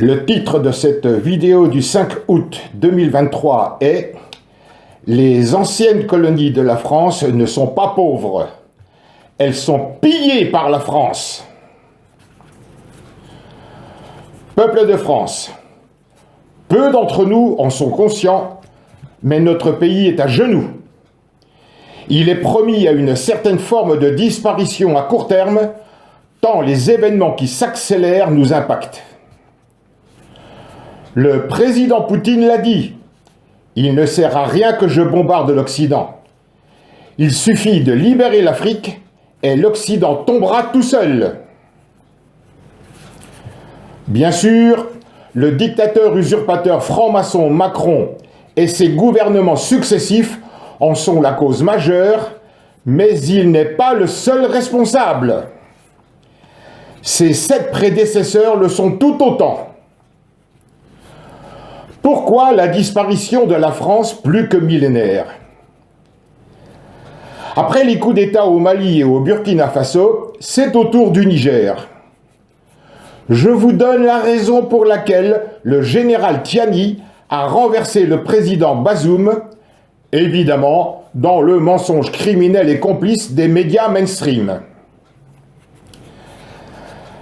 Le titre de cette vidéo du 5 août 2023 est « Les anciennes colonies de la France ne sont pas pauvres. Elles sont pillées par la France. » Peuple de France, peu d'entre nous en sont conscients, mais notre pays est à genoux. Il est promis à une certaine forme de disparition à court terme, tant les événements qui s'accélèrent nous impactent. Le président Poutine l'a dit, il ne sert à rien que je bombarde l'Occident. Il suffit de libérer l'Afrique et l'Occident tombera tout seul. Bien sûr, le dictateur usurpateur franc-maçon Macron et ses gouvernements successifs en sont la cause majeure, mais il n'est pas le seul responsable. Ses 7 prédécesseurs le sont tout autant. Pourquoi la disparition de la France plus que millénaire? Après les coups d'État au Mali et au Burkina Faso, c'est au tour du Niger. Je vous donne la raison pour laquelle le général Tiani a renversé le président Bazoum, évidemment dans le mensonge criminel et complice des médias mainstream.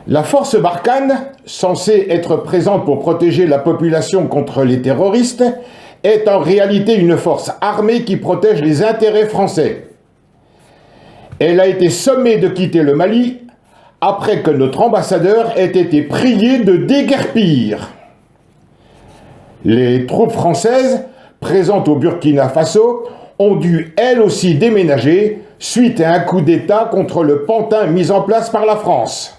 La force Barkhane, censée être présente pour protéger la population contre les terroristes, est en réalité une force armée qui protège les intérêts français. Elle a été sommée de quitter le Mali après que notre ambassadeur ait été prié de déguerpir. Les troupes françaises, présentes au Burkina Faso, ont dû elles aussi déménager suite à un coup d'État contre le pantin mis en place par la France.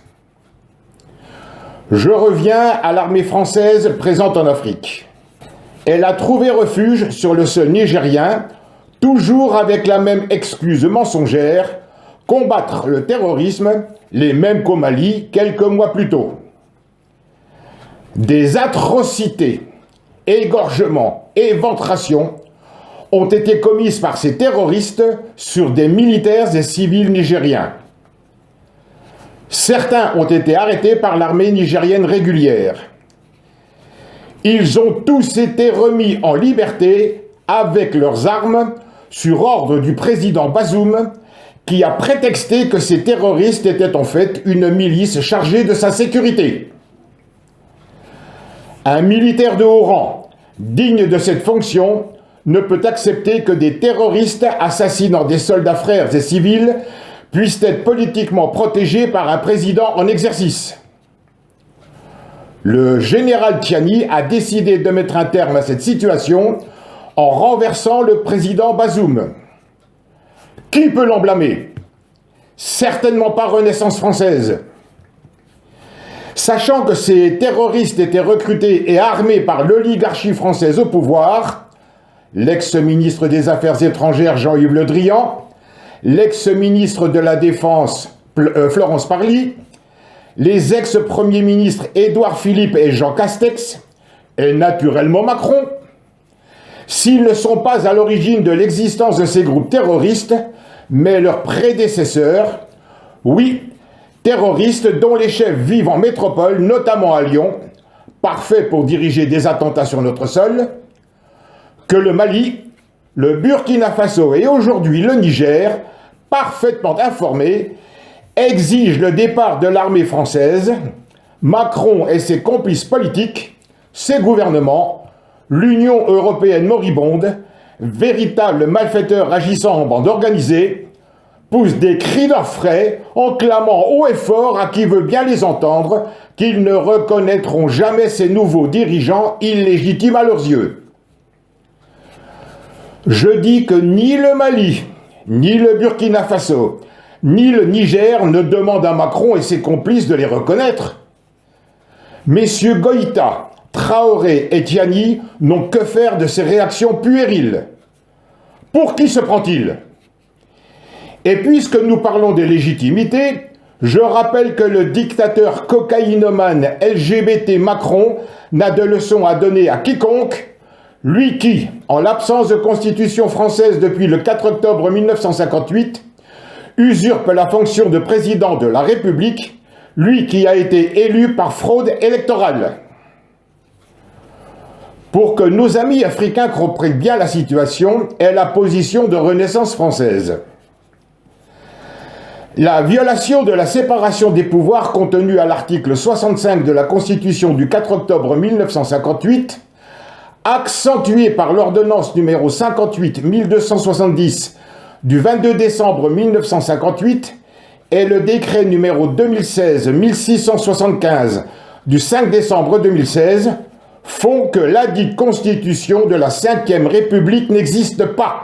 Je reviens à l'armée française présente en Afrique. Elle a trouvé refuge sur le sol nigérien, toujours avec la même excuse mensongère, combattre le terrorisme, les mêmes qu'au Mali quelques mois plus tôt. Des atrocités, égorgements, éventrations ont été commises par ces terroristes sur des militaires et civils nigériens. Certains ont été arrêtés par l'armée nigérienne régulière. Ils ont tous été remis en liberté avec leurs armes sur ordre du président Bazoum, qui a prétexté que ces terroristes étaient en fait une milice chargée de sa sécurité. Un militaire de haut rang, digne de cette fonction, ne peut accepter que des terroristes assassinant des soldats frères et civils puissent être politiquement protégés par un président en exercice. Le général Tiani a décidé de mettre un terme à cette situation en renversant le président Bazoum. Qui peut l'en blâmer? Certainement pas Renaissance française. Sachant que ces terroristes étaient recrutés et armés par l'oligarchie française au pouvoir, l'ex-ministre des Affaires étrangères Jean-Yves Le Drian, l'ex-ministre de la Défense Florence Parly, les ex-premiers ministres Édouard Philippe et Jean Castex, et naturellement Macron, s'ils ne sont pas à l'origine de l'existence de ces groupes terroristes, mais leurs prédécesseurs, oui, terroristes dont les chefs vivent en métropole, notamment à Lyon, parfait pour diriger des attentats sur notre sol, que le Mali, le Burkina Faso et aujourd'hui le Niger, parfaitement informés, exigent le départ de l'armée française, Macron et ses complices politiques, ses gouvernements, l'Union européenne moribonde, véritables malfaiteurs agissant en bande organisée, poussent des cris d'orfraie en clamant haut et fort à qui veut bien les entendre qu'ils ne reconnaîtront jamais ces nouveaux dirigeants illégitimes à leurs yeux. Je dis que ni le Mali, ni le Burkina Faso, ni le Niger ne demandent à Macron et ses complices de les reconnaître. Messieurs Goïta, Traoré et Tiani n'ont que faire de ces réactions puériles. Pour qui se prend-il? Et puisque nous parlons des légitimités, je rappelle que le dictateur cocaïnomane LGBT Macron n'a de leçon à donner à quiconque, lui qui, en l'absence de constitution française depuis le 4 octobre 1958, usurpe la fonction de président de la République, lui qui a été élu par fraude électorale. Pour que nos amis africains comprennent bien la situation et la position de Renaissance française. La violation de la séparation des pouvoirs contenue à l'article 65 de la Constitution du 4 octobre 1958, accentuée par l'ordonnance numéro 58-1270 du 22 décembre 1958 et le décret numéro 2016-1675 du 5 décembre 2016, font que ladite Constitution de la Ve République n'existe pas.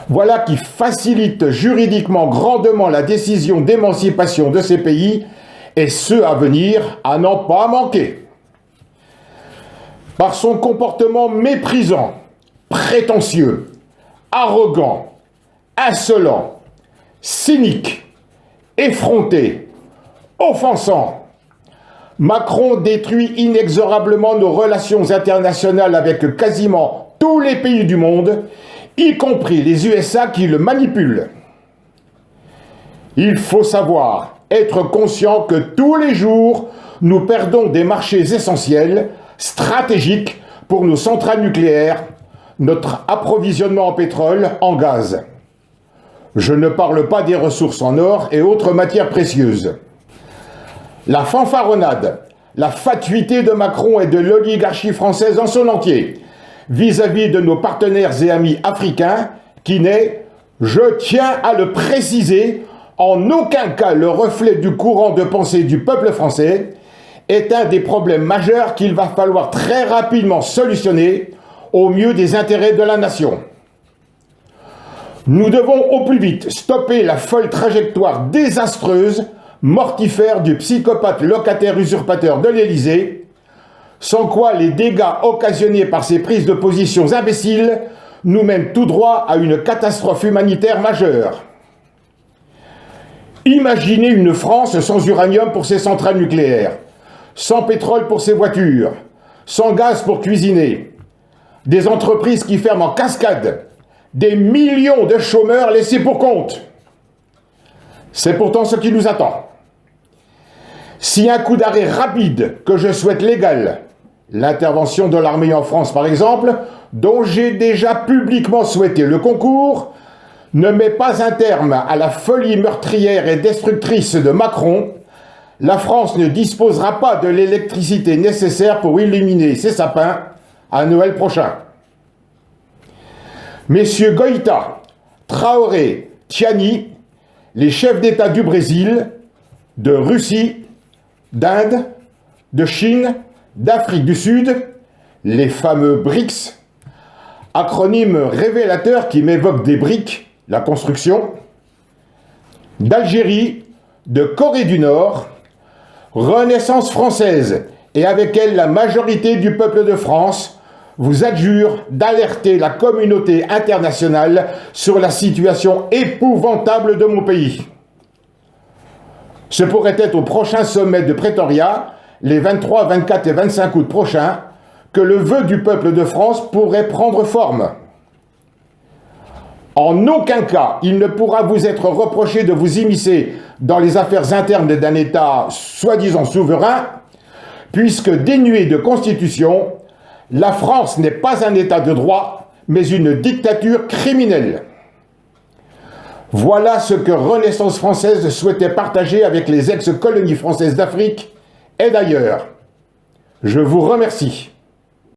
Voilà qui facilite juridiquement grandement la décision d'émancipation de ces pays et ceux à venir à n'en pas manquer. Par son comportement méprisant, prétentieux, arrogant, insolent, cynique, effronté, offensant, Macron détruit inexorablement nos relations internationales avec quasiment tous les pays du monde, y compris les USA qui le manipulent. Il faut savoir, être conscient que tous les jours, nous perdons des marchés essentiels, stratégiques pour nos centrales nucléaires, notre approvisionnement en pétrole, en gaz. Je ne parle pas des ressources en or et autres matières précieuses. La fanfaronnade, la fatuité de Macron et de l'oligarchie française en son entier, vis-à-vis de nos partenaires et amis africains, qui n'est, je tiens à le préciser, en aucun cas le reflet du courant de pensée du peuple français, est un des problèmes majeurs qu'il va falloir très rapidement solutionner au mieux des intérêts de la nation. Nous devons au plus vite stopper la folle trajectoire désastreuse, mortifère du psychopathe locataire usurpateur de l'Élysée, sans quoi les dégâts occasionnés par ces prises de positions imbéciles nous mènent tout droit à une catastrophe humanitaire majeure. Imaginez une France sans uranium pour ses centrales nucléaires, sans pétrole pour ses voitures, sans gaz pour cuisiner, des entreprises qui ferment en cascade, des millions de chômeurs laissés pour compte. C'est pourtant ce qui nous attend. Si un coup d'arrêt rapide, que je souhaite légal, l'intervention de l'armée en France par exemple, dont j'ai déjà publiquement souhaité le concours, ne met pas un terme à la folie meurtrière et destructrice de Macron, la France ne disposera pas de l'électricité nécessaire pour illuminer ses sapins à Noël prochain. Messieurs Goïta, Traoré, Tiani, les chefs d'État du Brésil, de Russie, d'Inde, de Chine, d'Afrique du Sud, les fameux BRICS, acronyme révélateur qui m'évoque des briques, la construction, d'Algérie, de Corée du Nord, Renaissance française et avec elle la majorité du peuple de France, vous adjure d'alerter la communauté internationale sur la situation épouvantable de mon pays. Ce pourrait être au prochain sommet de Pretoria, les 23, 24 et 25 août prochains, que le vœu du peuple de France pourrait prendre forme. En aucun cas, il ne pourra vous être reproché de vous immiscer dans les affaires internes d'un État soi-disant souverain, puisque dénué de constitution, la France n'est pas un État de droit, mais une dictature criminelle. Voilà ce que Renaissance française souhaitait partager avec les ex-colonies françaises d'Afrique et d'ailleurs. Je vous remercie.